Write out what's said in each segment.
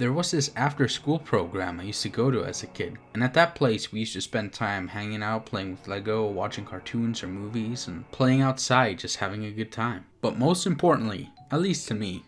There was this after school program I used to go to as a kid, and at that place we used to spend time hanging out, playing with Lego, watching cartoons or movies, and playing outside, just having a good time. But most importantly, at least to me,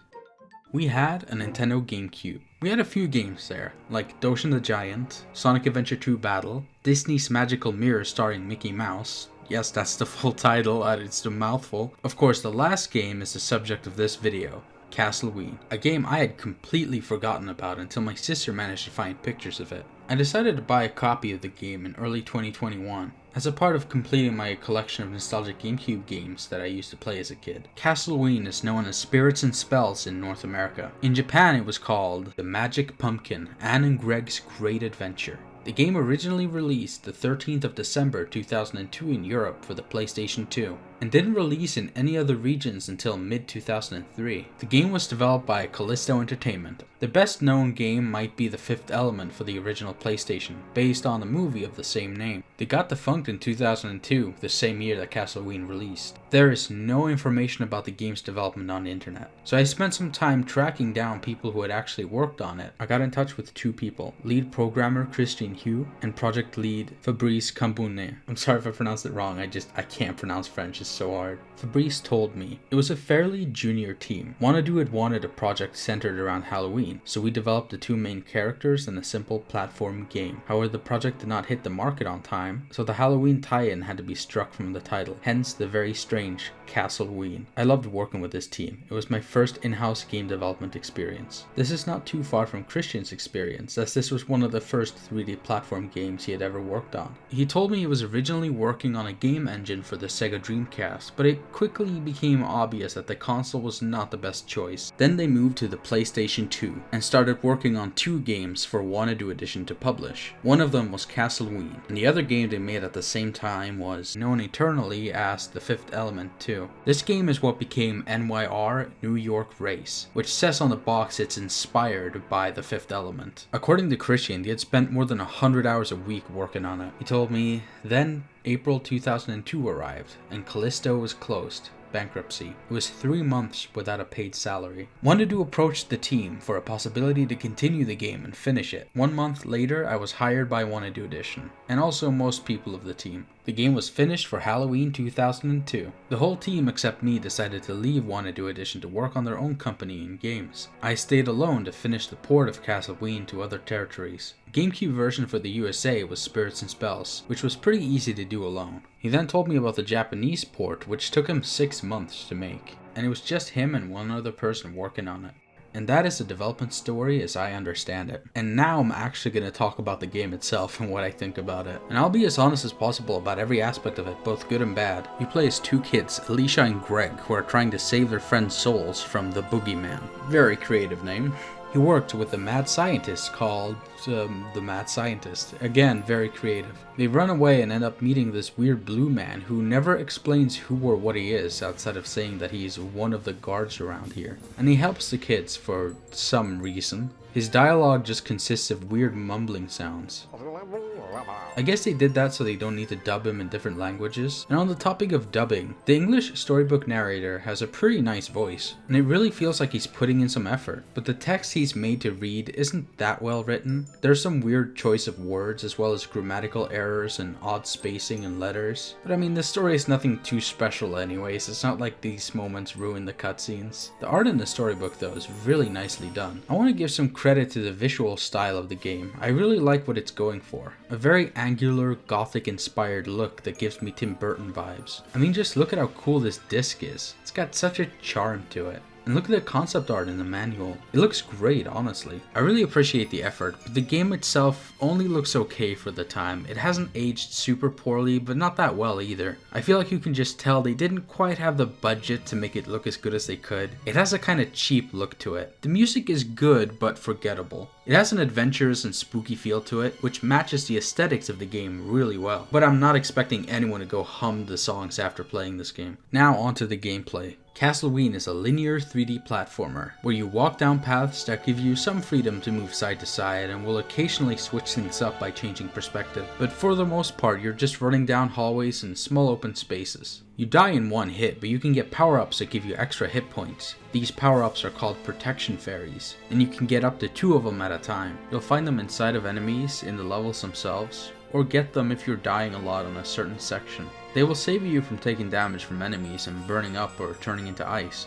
we had a Nintendo GameCube. We had a few games there, like Doshin the Giant, Sonic Adventure 2 Battle, Disney's Magical Mirror starring Mickey Mouse. Yes, that's the full title, it's a mouthful. Of course, the last game is the subject of this video, Castleween, a game I had completely forgotten about until my sister managed to find pictures of it. I decided to buy a copy of the game in early 2021, as a part of completing my collection of nostalgic GameCube games that I used to play as a kid. Castleween is known as Spirits and Spells in North America. In Japan it was called The Magic Pumpkin, Anne and Greg's Great Adventure. The game originally released the 13th of December 2002 in Europe for the PlayStation 2, and didn't release in any other regions until mid-2003. The game was developed by Callisto Entertainment. The best known game might be The Fifth Element for the original PlayStation, based on the movie of the same name. They got defunct in 2002, the same year that Castleween released. There is no information about the game's development on the internet, so I spent some time tracking down people who had actually worked on it. I got in touch with two people, lead programmer Christian and project lead Fabrice Cambounet. I'm sorry if I pronounced it wrong, I can't pronounce French, it's so hard. Fabrice told me it was a fairly junior team. Wanadu had wanted a project centered around Halloween, so we developed the two main characters and a simple platform game. However, the project did not hit the market on time, so the Halloween tie-in had to be struck from the title, hence the very strange Castleween. I loved working with this team. It was my first in-house game development experience. This is not too far from Christian's experience, as this was one of the first 3D platform games he had ever worked on. He told me he was originally working on a game engine for the Sega Dreamcast, but it quickly became obvious that the console was not the best choice. Then they moved to the PlayStation 2 and started working on two games for Wanadu Edition to publish. One of them was Castleween, and the other game they made at the same time was known eternally as The Fifth Element 2. This game is what became NYR New York Race, which says on the box it's inspired by The Fifth Element. According to Christian, they had spent more than 100 hours a week working on it. He told me, then April 2002 arrived, and Callisto was closed. Bankruptcy. It was 3 months without a paid salary. Wanadu approached the team for a possibility to continue the game and finish it. 1 month later, I was hired by Wanadu Edition, and also most people of the team. The game was finished for Halloween 2002. The whole team except me decided to leave Wanadu Edition to work on their own company and games. I stayed alone to finish the port of Castleween to other territories. The GameCube version for the USA was Spirits and Spells, which was pretty easy to do alone. He then told me about the Japanese port, which took him 6 months to make, and it was just him and one other person working on it. And that is the development story as I understand it. And now I'm actually going to talk about the game itself and what I think about it. And I'll be as honest as possible about every aspect of it, both good and bad. You play as two kids, Alicia and Greg, who are trying to save their friend's souls from the Boogeyman. Very creative name. He worked with a mad scientist called the Mad Scientist. Again, very creative. They run away and end up meeting this weird blue man who never explains who or what he is outside of saying that he's one of the guards around here. And he helps the kids for some reason. His dialogue just consists of weird mumbling sounds. I guess they did that so they don't need to dub him in different languages. And on the topic of dubbing, the English storybook narrator has a pretty nice voice, and it really feels like he's putting in some effort. But the text he's made to read isn't that well written. There's some weird choice of words as well as grammatical errors and odd spacing in letters. But I mean, the story is nothing too special anyways. It's not like these moments ruin the cutscenes. The art in the storybook though is really nicely done. I want to give some credit to the visual style of the game. I really like what it's going for. A very angular, gothic-inspired look that gives me Tim Burton vibes. I mean, just look at how cool this disc is. It's got such a charm to it. And look at the concept art in the manual. It looks great, honestly. I really appreciate the effort, but the game itself only looks okay for the time. It hasn't aged super poorly, but not that well either. I feel like you can just tell they didn't quite have the budget to make it look as good as they could. It has a kind of cheap look to it. The music is good, but forgettable. It has an adventurous and spooky feel to it, which matches the aesthetics of the game really well. But I'm not expecting anyone to go hum the songs after playing this game. Now onto the gameplay. Castleween is a linear 3D platformer, where you walk down paths that give you some freedom to move side to side and will occasionally switch things up by changing perspective, but for the most part you're just running down hallways in small open spaces. You die in one hit, but you can get power-ups that give you extra hit points. These power-ups are called protection fairies, and you can get up to 2 of them at a time. You'll find them inside of enemies, in the levels themselves, or get them if you're dying a lot on a certain section. They will save you from taking damage from enemies and burning up or turning into ice,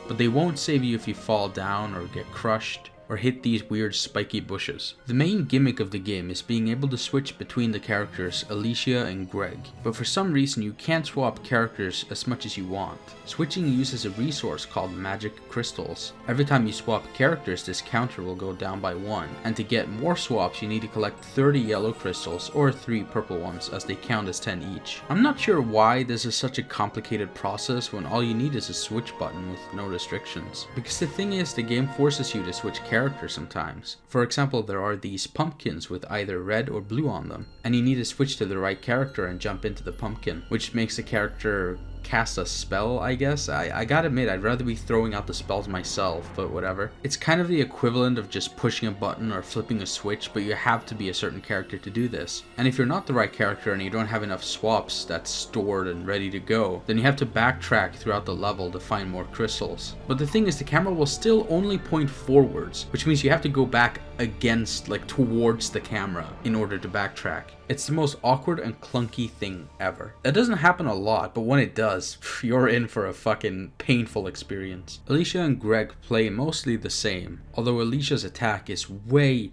but they won't save you if you fall down or get crushed or hit these weird spiky bushes. The main gimmick of the game is being able to switch between the characters Alicia and Greg, but for some reason you can't swap characters as much as you want. Switching uses a resource called magic crystals. Every time you swap characters, this counter will go down by 1, and to get more swaps you need to collect 30 yellow crystals or 3 purple ones, as they count as 10 each. I'm not sure why this is such a complicated process when all you need is a switch button with no restrictions, because the thing is, the game forces you to switch characters sometimes. For example, there are these pumpkins with either red or blue on them, and you need to switch to the right character and jump into the pumpkin, which makes the character cast a spell, I guess. I gotta admit, I'd rather be throwing out the spells myself, but whatever. It's kind of the equivalent of just pushing a button or flipping a switch, but you have to be a certain character to do this. And if you're not the right character and you don't have enough swaps that's stored and ready to go, then you have to backtrack throughout the level to find more crystals. But the thing is, the camera will still only point forwards, which means you have to go back against, like towards the camera in order to backtrack. It's the most awkward and clunky thing ever. That doesn't happen a lot, but when it does, you're in for a fucking painful experience. Alicia and Greg play mostly the same, although Alicia's attack is way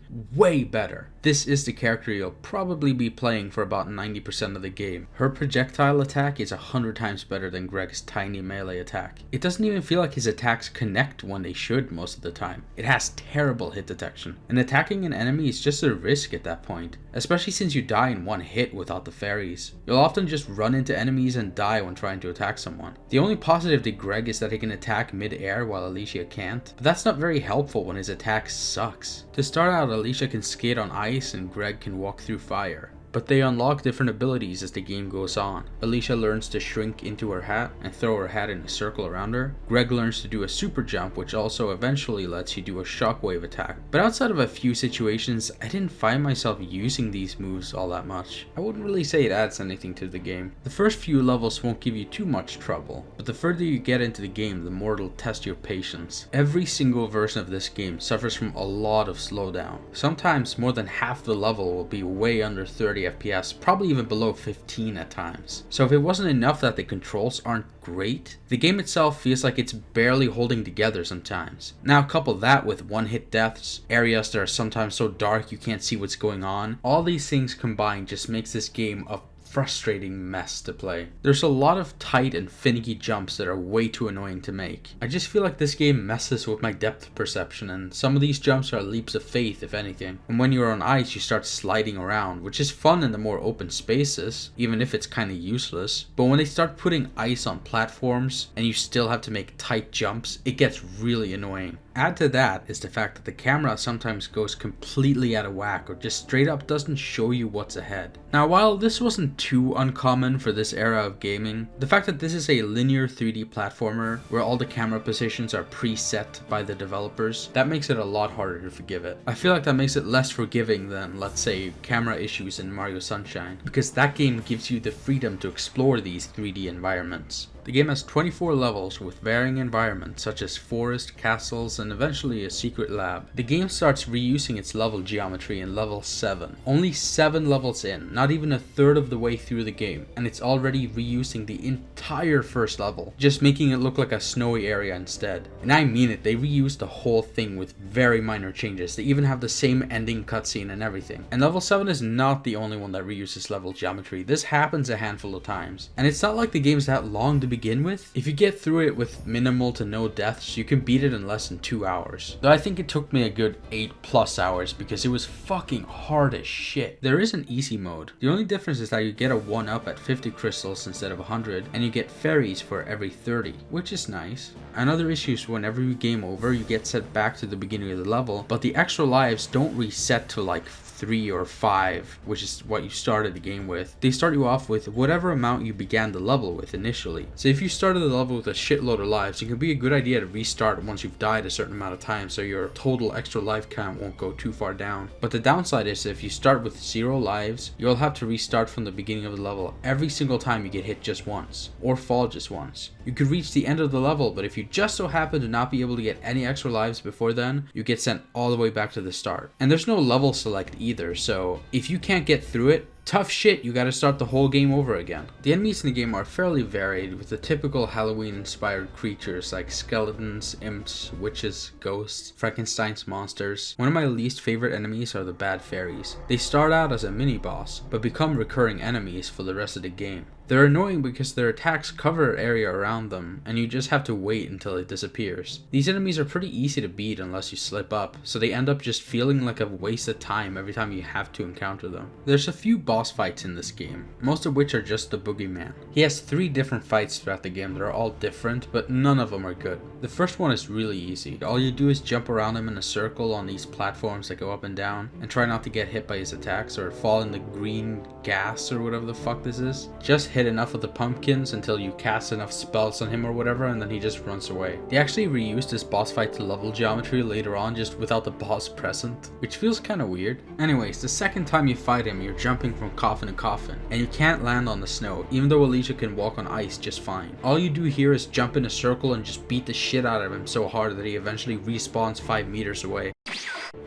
better. This is the character you'll probably be playing for about 90% of the game. Her projectile attack is 100 times better than Greg's tiny melee attack. It doesn't even feel like his attacks connect when they should most of the time. It has terrible hit detection, and attacking an enemy is just a risk at that point, especially since you die in one hit without the fairies. You'll often just run into enemies and die when trying to attack someone. The only positive to Greg is that he can attack mid-air while Alicia can't, but that's not very helpful when his attack sucks. To start out, Alicia can skate on ice and Greg can walk through fire, but they unlock different abilities as the game goes on. Alicia learns to shrink into her hat and throw her hat in a circle around her. Greg learns to do a super jump, which also eventually lets you do a shockwave attack. But outside of a few situations, I didn't find myself using these moves all that much. I wouldn't really say it adds anything to the game. The first few levels won't give you too much trouble, but the further you get into the game, the more it'll test your patience. Every single version of this game suffers from a lot of slowdown. Sometimes more than half the level will be way under 30 FPS, probably even below 15 at times. So if it wasn't enough that the controls aren't great, the game itself feels like it's barely holding together sometimes. Now couple that with one-hit deaths, areas that are sometimes so dark you can't see what's going on, all these things combined just makes this game a frustrating mess to play. There's a lot of tight and finicky jumps that are way too annoying to make. I just feel like this game messes with my depth perception, and some of these jumps are leaps of faith if anything. And when you're on ice you start sliding around, which is fun in the more open spaces, even if it's kinda useless. But when they start putting ice on platforms and you still have to make tight jumps, it gets really annoying. Add to that is the fact that the camera sometimes goes completely out of whack or just straight up doesn't show you what's ahead. Now while this wasn't too uncommon for this era of gaming, the fact that this is a linear 3D platformer where all the camera positions are preset by the developers, that makes it a lot harder to forgive it. I feel like that makes it less forgiving than, let's say, camera issues in Mario Sunshine, because that game gives you the freedom to explore these 3D environments. The game has 24 levels with varying environments such as forest, castles, and eventually a secret lab. The game starts reusing its level geometry in level 7. Only 7 levels in, not even a third of the way through the game, and it's already reusing the entire first level, just making it look like a snowy area instead. And I mean it, they reused the whole thing with very minor changes. They even have the same ending cutscene and everything. And level 7 is not the only one that reuses level geometry. This happens a handful of times. And it's not like the game's that long to begin with. If you get through it with minimal to no deaths, you can beat it in less than 2 hours. Though I think it took me a good 8+ hours because it was fucking hard as shit. There is an easy mode. The only difference is that you get a 1-up at 50 crystals instead of 100, and you get fairies for every 30, which is nice. Another issue is whenever you game over, you get set back to the beginning of the level, but the extra lives don't reset to like 3 or 5, which is what you started the game with, they start you off with whatever amount you began the level with initially. So if you started the level with a shitload of lives, it can be a good idea to restart once you've died a certain amount of time so your total extra life count won't go too far down. But the downside is if you start with 0 lives, you'll have to restart from the beginning of the level every single time you get hit just once, or fall just once. You could reach the end of the level, but if you just so happen to not be able to get any extra lives before then, you get sent all the way back to the start. And there's no level select either, so if you can't get through it, tough shit, you gotta start the whole game over again. The enemies in the game are fairly varied, with the typical Halloween-inspired creatures like skeletons, imps, witches, ghosts, Frankenstein's monsters. One of my least favorite enemies are the bad fairies. They start out as a mini-boss, but become recurring enemies for the rest of the game. They're annoying because their attacks cover area around them, and you just have to wait until it disappears. These enemies are pretty easy to beat unless you slip up, so they end up just feeling like a waste of time every time you have to encounter them. There's a few boss fights in this game, most of which are just the boogeyman. He has 3 different fights throughout the game that are all different, but none of them are good. The first one is really easy. All you do is jump around him in a circle on these platforms that go up and down, and try not to get hit by his attacks or fall in the green gas or whatever the fuck this is. Just hit enough of the pumpkins until you cast enough spells on him or whatever, and then he just runs away. They actually reused this boss fight to level geometry later on, just without the boss present, which feels kinda weird. Anyways, the second time you fight him, you're jumping from coffin to coffin, and you can't land on the snow, even though Alicia can walk on ice just fine. All you do here is jump in a circle and just beat the shit out of him so hard that he eventually respawns 5 meters away.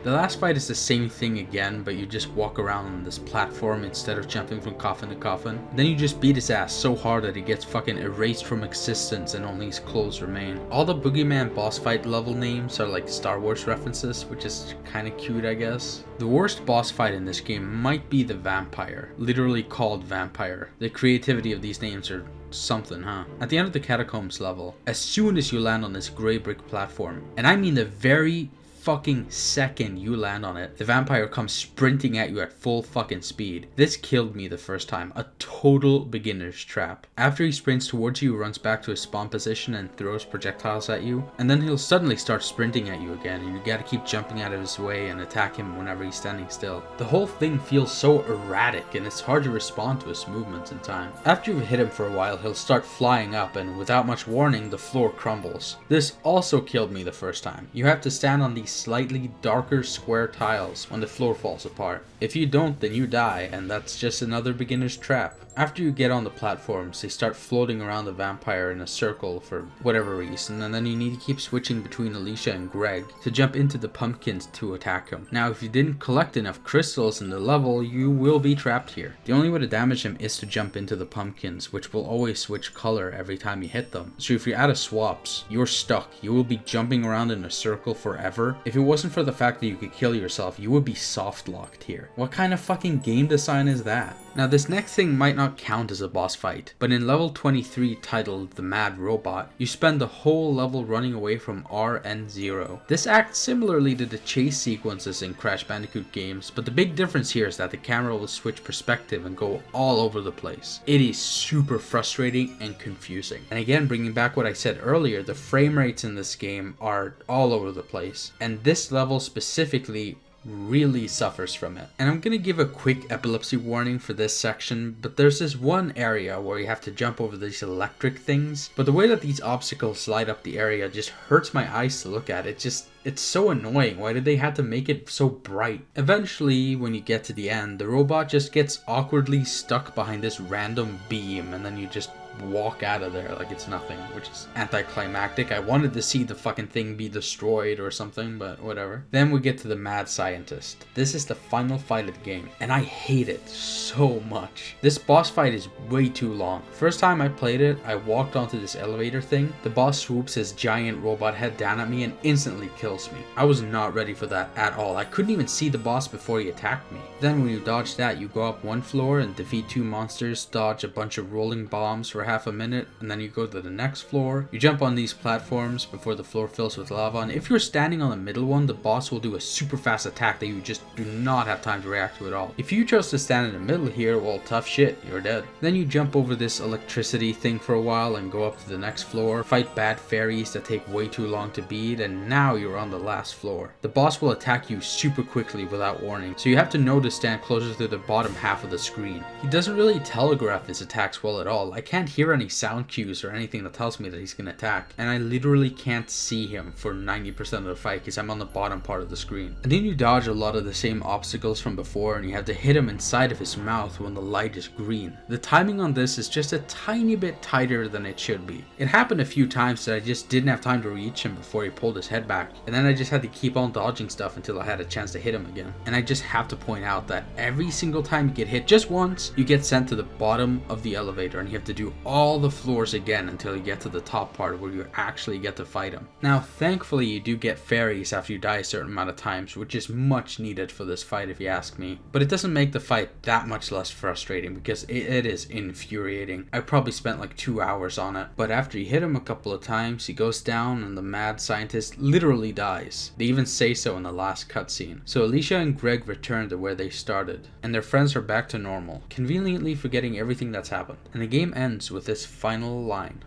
The last fight is the same thing again, but you just walk around on this platform instead of jumping from coffin to coffin. Then you just beat his ass so hard that he gets fucking erased from existence and only his clothes remain. All the boogeyman boss fight level names are like Star Wars references, which is kinda cute, I guess. The worst boss fight in this game might be the vampire, literally called vampire. The creativity of these names are something, huh? At the end of the catacombs level, as soon as you land on this gray brick platform, and I mean the very fucking second you land on it, the vampire comes sprinting at you at full fucking speed. This killed me the first time. A total beginner's trap. After he sprints towards you, he runs back to his spawn position and throws projectiles at you, and then he'll suddenly start sprinting at you again, and you gotta keep jumping out of his way and attack him whenever he's standing still. The whole thing feels so erratic, and it's hard to respond to his movements in time. After you've hit him for a while, he'll start flying up, and without much warning, the floor crumbles. This also killed me the first time. You have to stand on these slightly darker square tiles when the floor falls apart. If you don't, then you die, and that's just another beginner's trap. After you get on the platforms, they start floating around the vampire in a circle for whatever reason, and then you need to keep switching between Alicia and Greg to jump into the pumpkins to attack him. Now, if you didn't collect enough crystals in the level, you will be trapped here. The only way to damage him is to jump into the pumpkins, which will always switch color every time you hit them. So if you're out of swaps, you're stuck. You will be jumping around in a circle forever. If it wasn't for the fact that you could kill yourself, you would be soft locked here. What kind of fucking game design is that? Now, this next thing might not count as a boss fight, but in level 23 titled The Mad Robot, you spend the whole level running away from RN0. This acts similarly to the chase sequences in Crash Bandicoot games, but the big difference here is that the camera will switch perspective and go all over the place. It is super frustrating and confusing. And again, bringing back what I said earlier, the frame rates in this game are all over the place, and this level specifically really suffers from it. And I'm gonna give a quick epilepsy warning for this section, but there's this one area where you have to jump over these electric things, but the way that these obstacles light up the area just hurts my eyes to look at. It's so annoying. Why did they have to make it so bright? Eventually, when you get to the end, the robot just gets awkwardly stuck behind this random beam, and then you just walk out of there like it's nothing, which is anticlimactic. I wanted to see the fucking thing be destroyed or something, but whatever. Then we get to the mad scientist. This is the final fight of the game, and I hate it so much. This boss fight is way too long. First time I played it, I walked onto this elevator thing. The boss swoops his giant robot head down at me and instantly kills me. I was not ready for that at all. I couldn't even see the boss before he attacked me. Then when you dodge that, you go up one floor and defeat 2 monsters, dodge a bunch of rolling bombs for half a minute, and then you go to the next floor. You jump on these platforms before the floor fills with lava, and if you're standing on the middle one, the boss will do a super fast attack that you just do not have time to react to at all. If you chose to stand in the middle here, well, tough shit, you're dead. Then you jump over this electricity thing for a while and go up to the next floor, fight bad fairies that take way too long to beat, and now you're on the last floor. The boss will attack you super quickly without warning, so you have to know to stand closer to the bottom half of the screen. He doesn't really telegraph his attacks well at all. I can't hear any sound cues or anything that tells me that he's gonna attack, and I literally can't see him for 90% of the fight because I'm on the bottom part of the screen. And then you dodge a lot of the same obstacles from before, and you have to hit him inside of his mouth when the light is green. The timing on this is just a tiny bit tighter than it should be. It happened a few times that I just didn't have time to reach him before he pulled his head back, and then I just had to keep on dodging stuff until I had a chance to hit him again. And I just have to point out that every single time you get hit just once, you get sent to the bottom of the elevator and you have to do all the floors again until you get to the top part where you actually get to fight him. Now thankfully you do get fairies after you die a certain amount of times, which is much needed for this fight if you ask me, but it doesn't make the fight that much less frustrating because it is infuriating. I probably spent like 2 hours on it, but after you hit him a couple of times, he goes down and the mad scientist literally dies. They even say so in the last cutscene. So Alicia and Greg return to where they started, and their friends are back to normal, conveniently forgetting everything that's happened. And the game ends with this final line.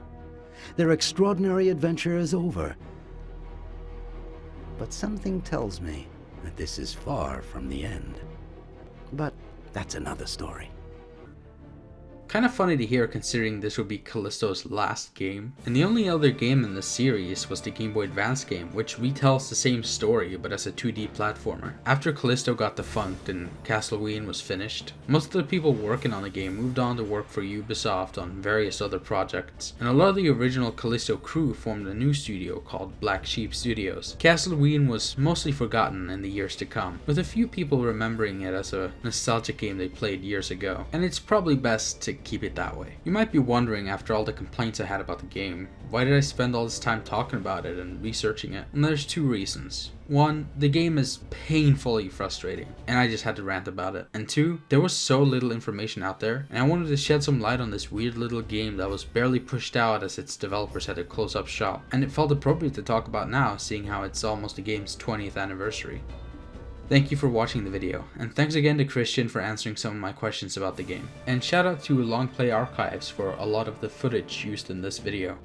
Their extraordinary adventure is over. But something tells me that this is far from the end. But that's another story. Kind of funny to hear considering this would be Callisto's last game, and the only other game in the series was the Game Boy Advance game, which retells the same story but as a 2D platformer. After Callisto got defunct and Castleween was finished, most of the people working on the game moved on to work for Ubisoft on various other projects, and a lot of the original Callisto crew formed a new studio called Black Sheep Studios. Castleween was mostly forgotten in the years to come, with a few people remembering it as a nostalgic game they played years ago, and it's probably best to keep it that way. You might be wondering, after all the complaints I had about the game, why did I spend all this time talking about it and researching it? And there's two reasons. One, the game is painfully frustrating, and I just had to rant about it. And two, there was so little information out there, and I wanted to shed some light on this weird little game that was barely pushed out as its developers had to close up shop. And it felt appropriate to talk about now, seeing how it's almost the game's 20th anniversary. Thank you for watching the video, and thanks again to Christian for answering some of my questions about the game. And shout out to Longplay Archives for a lot of the footage used in this video.